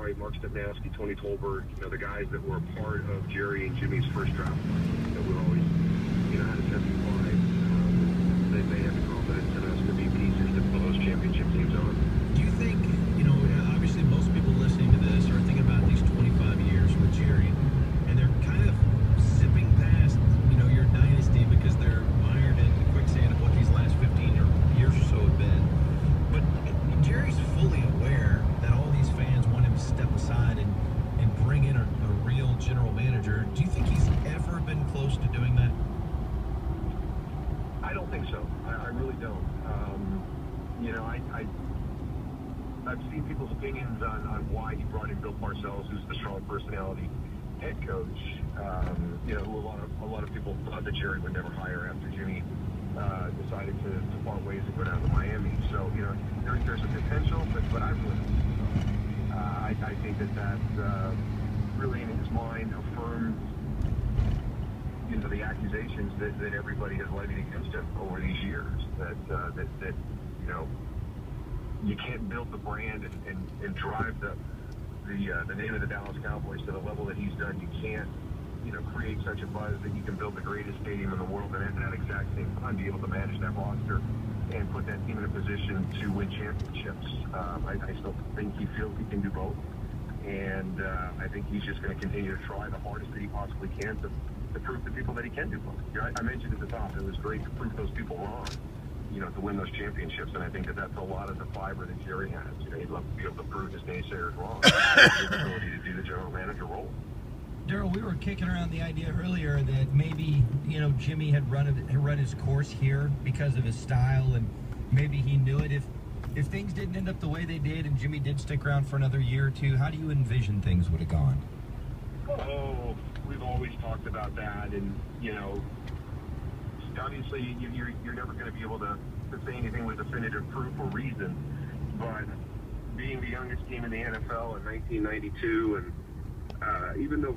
right, Mark Stepnowski, Tony Tolbert, the guys that were a part of Jerry and Jimmy's first draft, we've always, had a sense of pride. They have the confidence in us to be pieces to pull those championship teams on. Do you think, obviously most people listening to this are thinking about these 25 years with Jerry, and they're kind of zipping past, your dynasty because they're mired in the quicksand of what these last 15 years or so have been. But Jerry's fully aware that all these fans want him to step aside and bring in a real general manager. Do you think he's ever been close to doing that? I don't think so. I really don't. I've seen people's opinions on why he brought in Bill Parcells, who's the strong personality head coach. A lot of people thought that Jerry would never hire after Jimmy decided to part ways and go down to Miami. So, there's a potential, but I really don't think so. I think that really in his mind affirms the accusations that everybody has levied against him over these years. That you can't build the brand and drive the name of the Dallas Cowboys to the level that he's done. You can't create such a buzz that you can build the greatest stadium in the world and at that exact same time be able to manage that roster and put that team in a position to win championships. I still think he feels he can do both, and I think he's just going to continue to try the hardest that he possibly can to prove to people that he can do both. I mentioned at the top, it was great to prove those people wrong, to win those championships, and I think that's a lot of the fiber that Jerry has. He'd love to be able to prove his naysayers wrong. His ability to do the general manager role. Daryl, we were kicking around the idea earlier that maybe, Jimmy had run his course here because of his style, and maybe he knew it. If things didn't end up the way they did and Jimmy did stick around for another year or two, how do you envision things would have gone? Oh, we've always talked about that, and, obviously you're never going to be able to say anything with definitive proof or reason, but being the youngest team in the NFL in 1992, and even though